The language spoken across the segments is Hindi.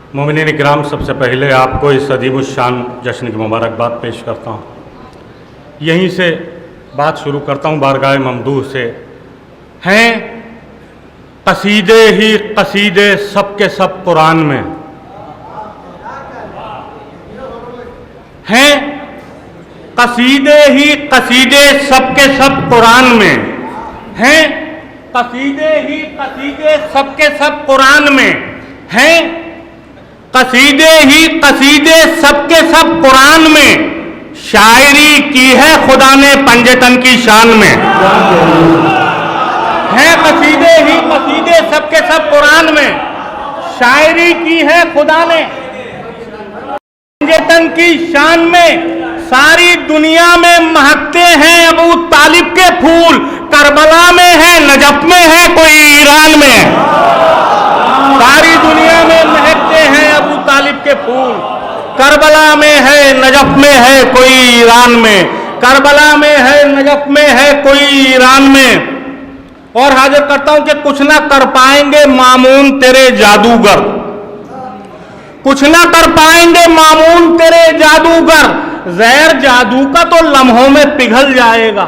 मोमिनीन इकराम, सबसे पहले आपको इस अजीमुश्शान जश्न की मुबारकबाद पेश करता हूँ। यहीं से बात शुरू करता हूँ बारगाह ममदूह से। हैं कसीदे ही कसीदे सब के सब कुरान में, हैं कसीदे ही कसीदे सब के सब कुरान में, हैं कसीदे ही कसीदे सब के सब कुरान में, हैं कसीदे ही कसीदे सब के सब कुरान में, शायरी की है खुदा ने पंजतन की शान में। हैं कसीदे ही कसीदे सब के सब कुरान में, शायरी की है खुदा ने पंजतन की शान में। सारी दुनिया में महकते हैं अबू तालिब के फूल, करबला में है नजफ में है कोई ईरान में। सारी दुनिया में महकते हैं अबू तालिब के फूल, करबला में है नजफ में है कोई ईरान में, करबला में है नजफ में है कोई ईरान में। और हाजिर करता हूं कि कुछ ना कर पाएंगे मामून तेरे जादूगर, कुछ ना कर पाएंगे मामून तेरे जादूगर, जहर जादू का तो लम्हों में पिघल जाएगा।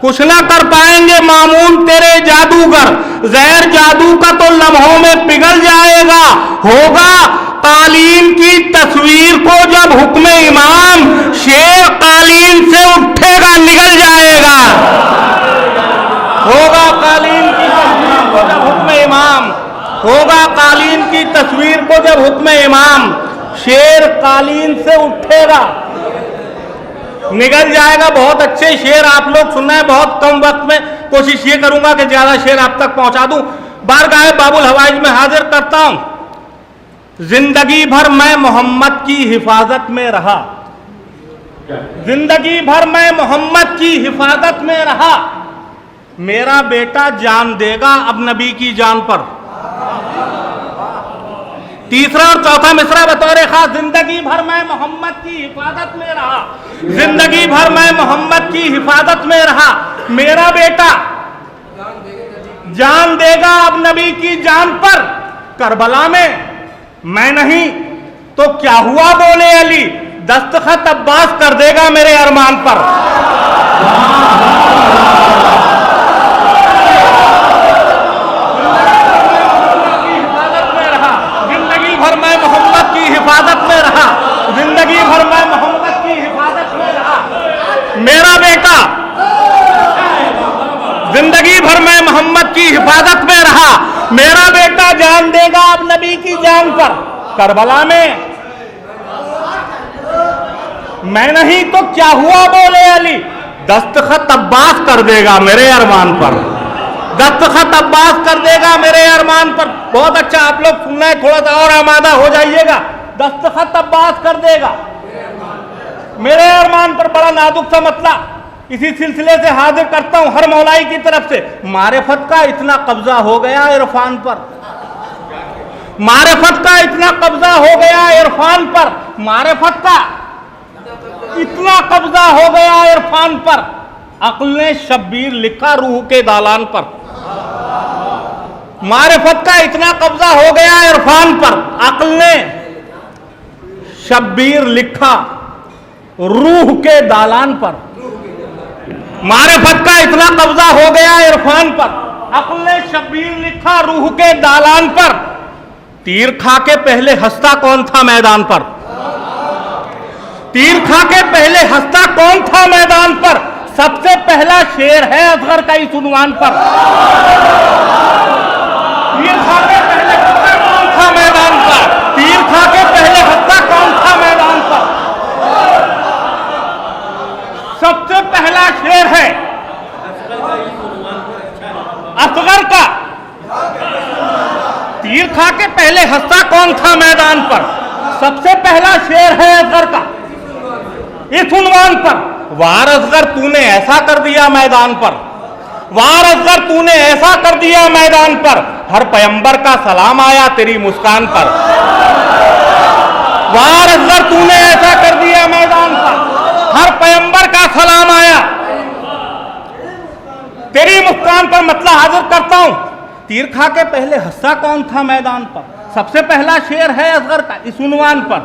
कुछ ना कर पाएंगे मामून तेरे जादूगर, जहर जादू का तो लम्हों में पिघल जाएगा। होगा कालीन की तस्वीर को जब हुक्म इमाम, शेर कालीन से उठेगा निगल जाएगा। होगा कालीन की तस्वीर को जब हुक्म इमाम, होगा कालीन की तस्वीर को जब हुक्म इमाम, शेर कालीन से उठेगा निगल जाएगा। बहुत अच्छे शेर आप लोग सुनना है, बहुत कम वक्त में कोशिश ये करूंगा कि ज्यादा शेर आप तक पहुंचा दूं। बारगाह बाबुल हवाइज में हाजिर करता हूं। जिंदगी भर मैं मोहम्मद की हिफाजत में रहा, जिंदगी भर मैं मोहम्मद की हिफाजत में रहा, मेरा बेटा जान देगा अब नबी की जान पर। तीसरा और चौथा मिसरा बतौर खास, जिंदगी भर मैं मोहम्मद की हिफाजत में रहा, जिंदगी भर मैं मोहम्मद की हिफाजत में रहा, मेरा बेटा जान देगा अब नबी की जान पर। करबला में मैं नहीं तो क्या हुआ बोले अली, दस्तखत अब्बास कर देगा मेरे अरमान पर। हिफाजत में रहा, जिंदगी भर मैं मोहम्मद की हिफाजत में रहा, मेरा बेटा जिंदगी भर मैं मोहम्मद की हिफाजत में रहा, मेरा बेटा जान देगा अब नबी की जान पर। करबला में मैं नहीं तो क्या हुआ बोले अली, दस्तखत अब्बास कर देगा मेरे अरमान पर, दस्तखत अब्बास कर देगा मेरे अरमान पर। बहुत अच्छा, आप लोग सुनना है, थोड़ा सा और आमादा हो जाइएगा। दस्तखत अब्बास कर देगा मेरे अरमान पर। बड़ा नाजुक सा मसला इसी सिलसिले से हाजिर करता हूं हर मौलाई की तरफ से। मारिफत का इतना कब्जा हो गया इरफान पर, मारिफत का इतना कब्जा हो गया इरफान पर, मारिफत का इतना कब्जा हो गया इरफान पर, अक्ल ने शब्बीर लिखा रूह के दालान पर। मारिफत का इतना कब्जा हो गया इरफान पर, अक्ल ने शब्बीर लिखा रूह के दालान पर। मारिफत का इतना कब्जा हो गया इरफान पर, अक्ल ने शब्बीर लिखा रूह के दालान पर। तीर खा के पहले हंसता कौन था मैदान पर, तीर खा के पहले हंसता कौन था मैदान पर, सबसे पहला शेर है असगर का इस उन्वान पर। तीर खा के पहले हंसता कौन था मैदान पर, तीर खा के पहले हंसता कौन था मैदान पर, सबसे पहला शेर है असगर का। तीर खा के पहले हंसता कौन था मैदान पर, सबसे पहला शेर है असगर का इस उन्वान पर। वार असगर तूने ऐसा कर दिया मैदान पर, वार असगर तूने ऐसा कर दिया मैदान पर, हर पैगंबर का सलाम आया तेरी मुस्कान पर। वार असगर तूने ऐसा कर दिया मैदान पर, हर पैगंबर का सलाम आया तेरी मुस्कान पर। मतलब हाजिर करता हूं, तीर खा के पहले हंसा कौन था मैदान पर, सबसे पहला शेर है असगर का इस उन्वान पर,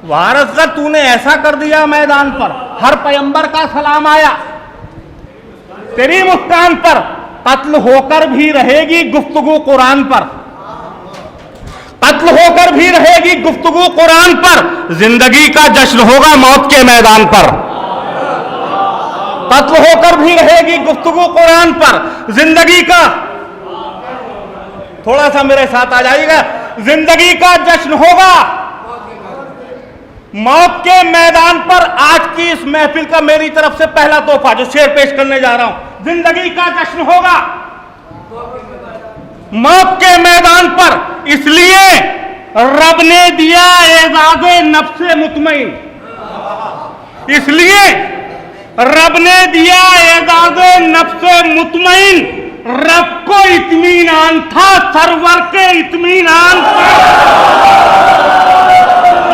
वार असगर तूने ऐसा कर दिया मैदान पर, हर पैगंबर का सलाम आया तेरी मुस्कान पर, कत्ल होकर भी रहेगी गुफ्तगू कुरान पर, कत्ल होकर भी रहेगी गुफ्तगू कुरान पर, जिंदगी का जश्न होगा मौत के मैदान पर, कत्ल होकर भी रहेगी गुफ्तगू कुरान पर, जिंदगी का, थोड़ा सा मेरे साथ आ जाइएगा, जिंदगी का जश्न होगा मौत के मैदान पर। आज की इस महफिल का मेरी तरफ से पहला तोहफा जो शेर पेश करने जा रहा हूं, जिंदगी का जश्न होगा मौत के मैदान पर, इसलिए रब ने दिया एजाज़े नफ्से मुतमईन, इसलिए रब ने दिया एजाज़े नफ्से मुतमईन, रब को इत्मीनान था सरवर के इत्मीनान,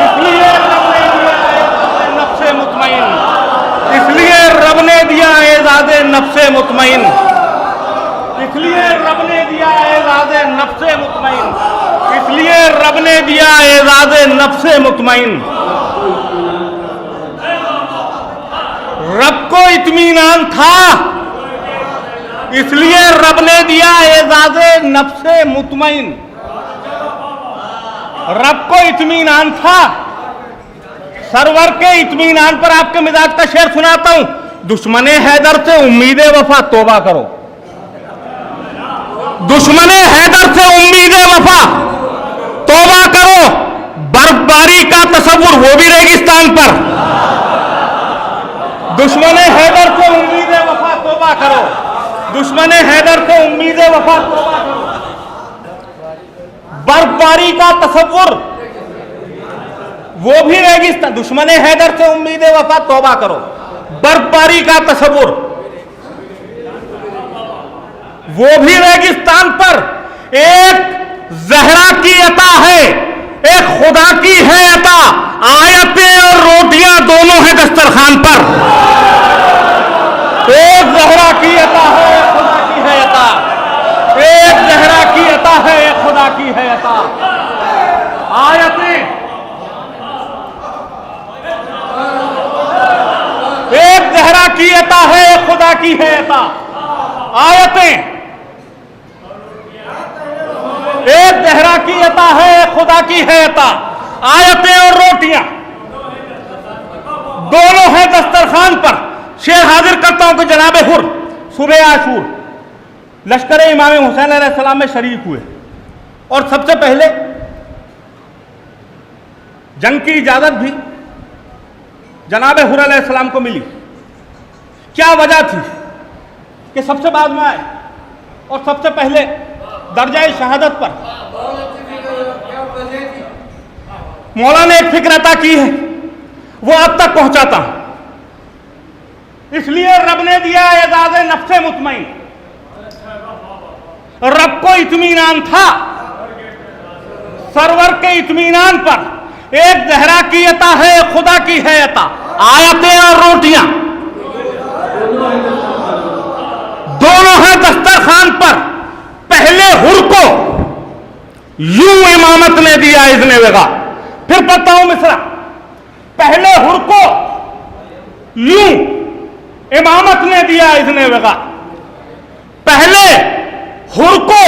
इसलिए रब ने दिया एजाज़े नफ्से मुतमईन, इसलिए रब ने दिया एजाज़े नफ्से मुतमईन, इसलिए रब ने दिया एजाज़े नफ्से मुतमईन, इसलिए रब ने दिया एजाज़े नफ्से मुतमईन, रब को इत्मीनान था इसलिए रब ने दिया एजाज़े नफ्से मुतमईन, रब को इत्मीनान था सरवर के इत्मीनान पर। आपके मिजाज का शेर सुनाता हूं, दुश्मने हैदर से उम्मीदे वफा तौबा करो, दुश्मने हैदर से उम्मीदे वफा तौबा करो, बर्फबारी का तसव्वुर वो भी रेगिस्तान पर, दुश्मने हैदर से उम्मीदे वफा तौबा करो, दुश्मने हैदर से उम्मीदे वफा तौबा करो, बर्फबारी का तसव्वुर वो भी रेगिस्तान, दुश्मने हैदर से उम्मीदे वफा तौबा करो, बर्फबारी का तसव्वुर वो भी रेगिस्तान पर, एक जहरा की अता है एक खुदा की है अता, आयतें और रोटियां दोनों हैं दस्तरखान पर, एक जहरा की अता है एक खुदा की है अता, एक जहरा की अता है एक खुदा की है अता, आयतें, एक जहरा की अता है एक खुदा की है अता, आयतें, एक जहरा की अता है एक खुदा की है अता, आयतें और रोटियां दोनों हैं दस्तरखान पर। शेर हाजिर करता हूं कि जनाब हुर सुबह आशूर लश्कर इमाम हुसैन अलैहिस्सलाम में शरीक हुए और सबसे पहले जंग की इजाजत भी जनाब हुर अलैहिस्सलाम को मिली। क्या वजह थी कि सबसे बाद में आए और सबसे पहले दर्जा शहादत पर मौला ने एक फिक्र अता की है, वो अब तक पहुंचाता हूं। इसलिए रब ने दिया एजाज़े नफ्से मुतमईन, रब को इत्मीनान था सरवर के इत्मीनान पर, एक जहरा की अता है खुदा की है अता, आयतें और रोटियां दोनों हैं दस्तरखान पर। पहले हुर को यूं इमामत ने दिया इज़्ने वेगा, फिर पढ़ता हूं मिसरा, पहले हुर को यूं इमामत ने दिया इज़्ने वेगा, पहले हुर को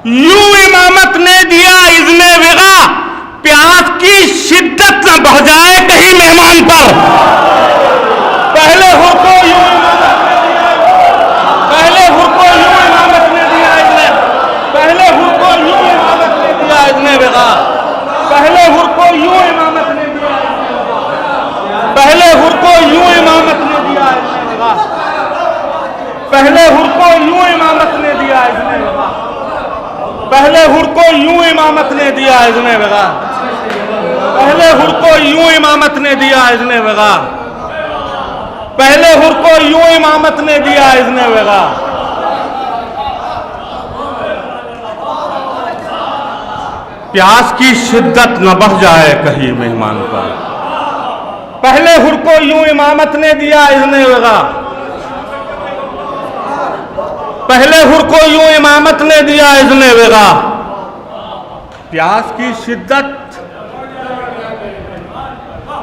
यूं इमामत ने दिया इज़्ने वेगा, प्यास की शिद्दत न बढ़ जाए कहीं मेहमान पर। पहले हुर को यूं इमामत ने दिया, पहले हुर को यूं इमामत ने दिया इज़्ने, पहले हुर को यूं इमामत ने दिया इज़्ने वेगा, पहले हुर को यूं इमामत ने दिया, पहले हुर को यूं इमामत ने दिया इज़्ने वेगा, पहले हुर को यूं इमामत ने दिया इज़्ने वेगा, पहले हुर को यूं इमामत ने दिया इज़्ने वेगा, पहले हुर को यूं इमामत ने दिया इज़्ने वेगा, पहले हुर को यूं इमामत ने दिया इज़्ने वेगा। प्यास की शिद्दत न बढ़ जाए कहीं मेहमान पर, पहले हुर को यूं इमामत ने दिया इज़्ने वेगा, पहले हुर को यूं इमामत ने दिया इज़्ने वेगा, प्यास की शिद्दत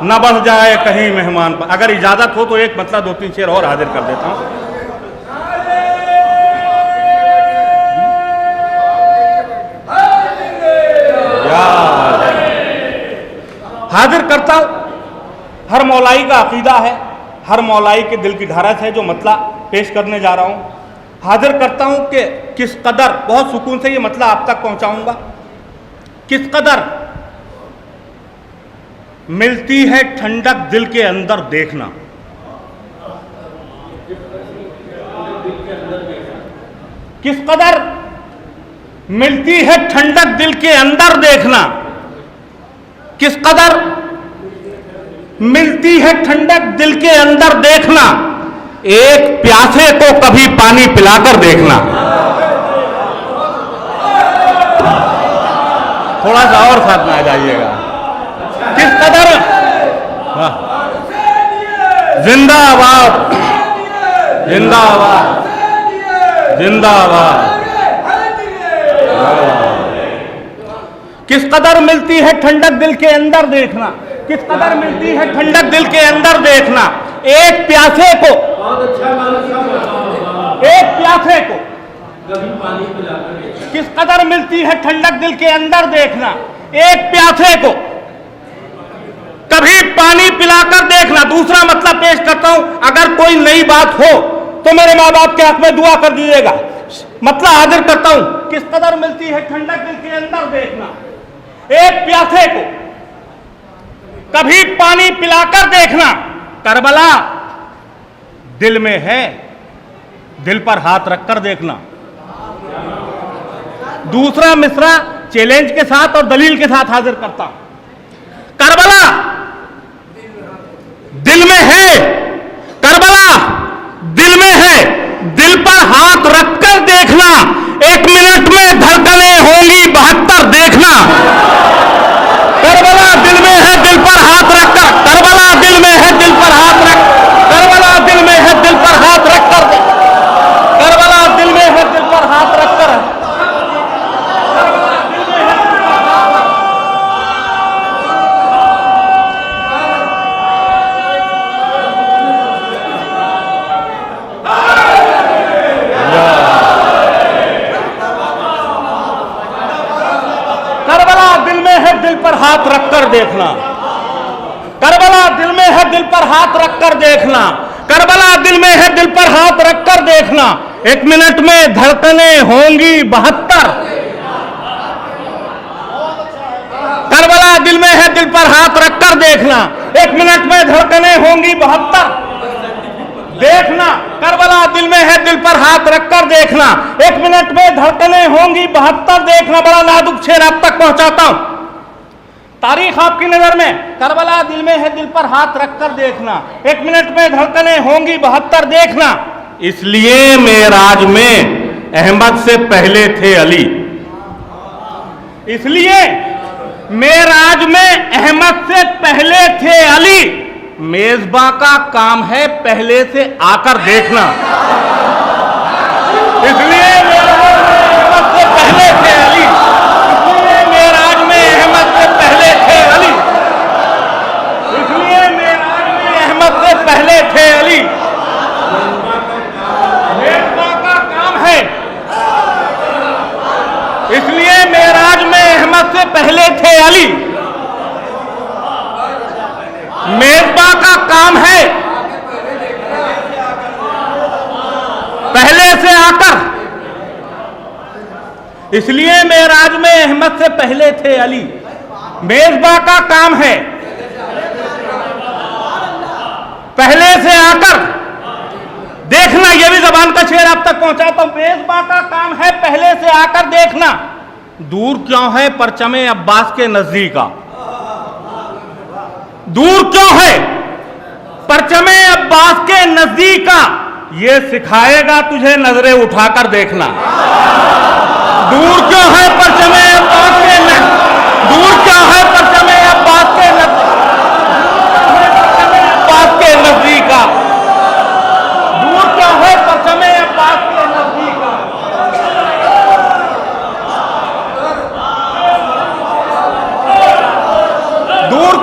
न बढ़ जाए कहीं मेहमान पर। अगर इजाजत हो तो एक मतलब 2-3 शेर और हाजिर कर देता हूं। हाजिर करता हूं, हर मौलाई का अकीदा है, हर मौलाई के दिल की ढारस है जो मतला पेश करने जा रहा हूं। हाजिर करता हूं कि किस कदर, बहुत सुकून से ये मतला आप तक पहुंचाऊंगा, किस कदर मिलती है ठंडक दिल के अंदर देखना। किस कदर मिलती है ठंडक दिल के अंदर देखना, किस कदर मिलती है ठंडक दिल के अंदर देखना। एक प्यासे को कभी पानी पिलाकर देखना। थोड़ा सा और साथ में आ जाइएगा। किस कदर, जिंदाबाद जिंदाबाद जिंदाबाद। किस कदर मिलती है ठंडक दिल के अंदर देखना, किस कदर मिलती है ठंडक दिल के अंदर देखना। एक प्यासे को, एक प्यासे को किस कदर मिलती है ठंडक दिल के अंदर देखना। एक प्यासे को कभी पानी पिलाकर देखना। दूसरा मतलब पेश करता हूं, अगर कोई नई बात हो तो मेरे माँ बाप के हक में दुआ कर दीजिएगा। मतलब हाजिर करता हूं, किस कदर मिलती है ठंडक दिल के अंदर देखना। एक प्यासे को कभी पानी पिलाकर देखना। करबला दिल में है, दिल पर हाथ रखकर देखना। दूसरा मिसरा चैलेंज के साथ और दलील के साथ हाजिर करता हूं। करबला दिल में है, करबला दिल में है, दिल पर हाथ रखकर देखना। 1 मिनट में धड़कनें होंगी 72 देखना। करबला दिल में है, दिल पर हाथ रखकर, करबला दिल में है, दिल पर हाथ रख, करबला दिल में है, दिल पर हाथ रखकर, करबला दिल में है, दिल पर हाथ रखकर, करबला दिल में है, दिल पर हाथ रखकर देखना। करबला दिल में है, दिल पर हाथ रखकर देखना। करबला दिल में है, दिल पर हाथ रखकर देखना। 1 मिनट में धड़कनें होंगी 72। करबला दिल में है, दिल पर हाथ रखकर देखना। 1 मिनट में धड़कनें होंगी 72 देखना। करबला दिल में है, दिल पर हाथ रखकर देखना। 1 मिनट में धड़कनें होंगी 72 देखना। बड़ा नाजुक शेर आप तक पहुंचाता हूं। तारीख आपकी नजर में, करबला दिल में है, दिल पर हाथ रखकर देखना। 1 मिनट में धड़कनें होंगी 72 देखना। इसलिए मेराज में अहमद से पहले थे अली। इसलिए मेराज में अहमद से पहले थे अली। मेजबा का काम है पहले से आकर देखना। इसलिए मेराज में अहमद से पहले थे अली। इसलिए मेराज में अहमद से पहले थे अली। इसलिए मेराज में अहमद से पहले थे अली। मेजबा का काम है, इसलिए मेराज में अहमद से पहले थे अली। मेजबा का काम है पहले से आकर, इसलिए मेराज में अहमद से पहले थे अली। मेजबा का काम है पहले से आकर देखना। यह भी जबान का शेर आप तक पहुंचाता हूं। मेजबा का काम है पहले से आकर देखना। दूर क्यों है परचमे अब्बास के नजदीका। दूर क्यों है परचमे अब्बास के नजदीका। ये सिखाएगा तुझे नजरें उठाकर देखना। दूर क्यों है परचमे अब्बास के दूर क्यों है परचमे अब्बास के अब्बास के नजदीका। दूर क्यों है परचमे अब्बास के नजदीका।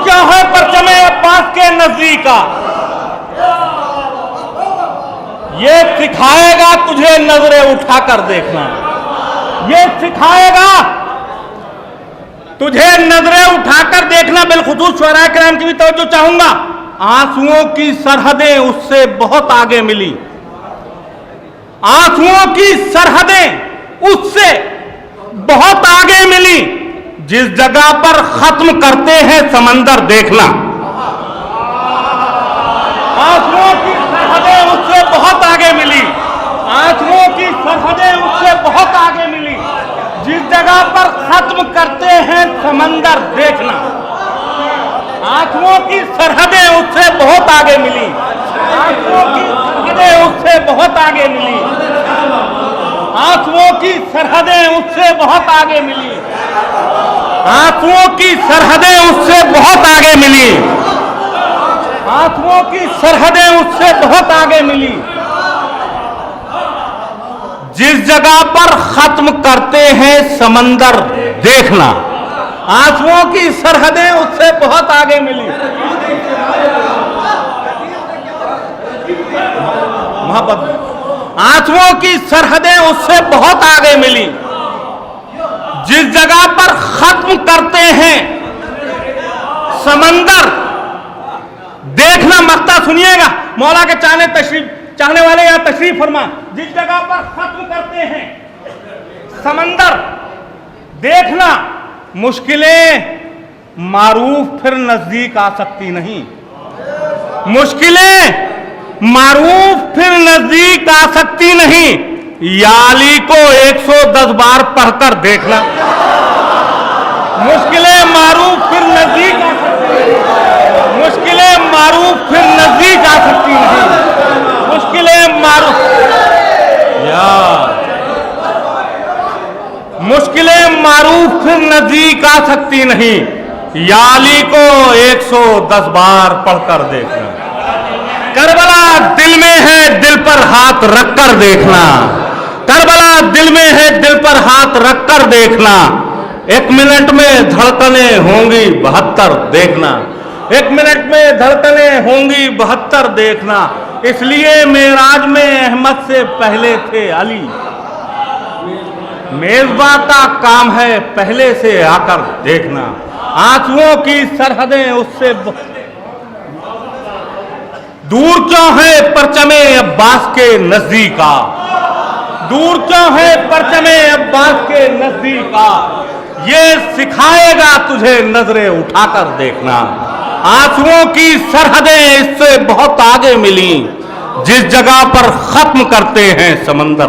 क्यों है परचमे अब्बास के नजदीका, ये सिखाएगा तुझे नजरें उठाकर देखना, ये सिखाएगा तुझे नजरें उठाकर देखना। बिलखुसूस शुअरा किराम की भी तवज्जो चाहूंगा। आंसुओं की सरहदें उससे बहुत आगे मिली, आंसुओं की सरहदें उससे बहुत आगे मिली। जिस जगह पर खत्म करते हैं समंदर देखना, आंसुओं की सरहदें उससे बहुत आगे मिली, आंसुओं की सरहदें उससे बहुत आगे मिली। जिस जगह पर खत्म करते हैं समंदर देखना, आंसुओं की सरहदें उससे बहुत आगे मिली, आंसुओं की सरहदें उससे बहुत आगे मिली, आंसुओं की सरहदें उससे बहुत आगे मिली, आंसुओं की सरहदें उससे बहुत आगे मिली, आंसुओं की सरहदें उससे बहुत आगे मिली। जिस जगह पर खत्म करते हैं समंदर देखना, आंसुओं की सरहदें उससे बहुत आगे मिली। मोहब्बत, आंसुओं की सरहदें उससे बहुत आगे मिली। जिस जगह पर खत्म करते हैं समंदर देखना, मक्ता सुनिएगा, मौला के चाहने वाले यहां तशरीफ फरमा। जिस जगह पर खत्म करते हैं समंदर देखना, मुश्किलें मारूफ फिर नजदीक आ सकती नहीं, मुश्किलें मारूफ फिर नजदीक आ सकती नहीं। याली को 110 बार पढ़कर देखना, मुश्किलें मारूफ फिर नजदीक आ सकती नहीं, मुश्किलें मारूफ फिर नजदीक आ सकती नहीं, मुश्किलें मारूफ, मुश्किलें मारूफ फिर नजदीक आ सकती नहीं। याली को 110 बार पढ़कर देखना, करबला दिल में है दिल पर हाथ रखकर देखना, करबला दिल में है दिल पर हाथ रखकर देखना। 1 मिनट में धड़कनें होंगी 72 देखना, 1 मिनट में धड़कनें होंगी 72 देखना। इसलिए मेराज में अहमद से पहले थे अली, मेजबा का काम है पहले से आकर देखना। आंसुओं की सरहदें उससे दूर क्यों है परचमे अब्बास के नजदीका, दूर क्यों है परचमे अब्बास के नजदीका, ये सिखाएगा तुझे नजरें उठाकर देखना। आंसुओं की सरहदें इससे बहुत आगे मिली, जिस जगह पर खत्म करते हैं समंदर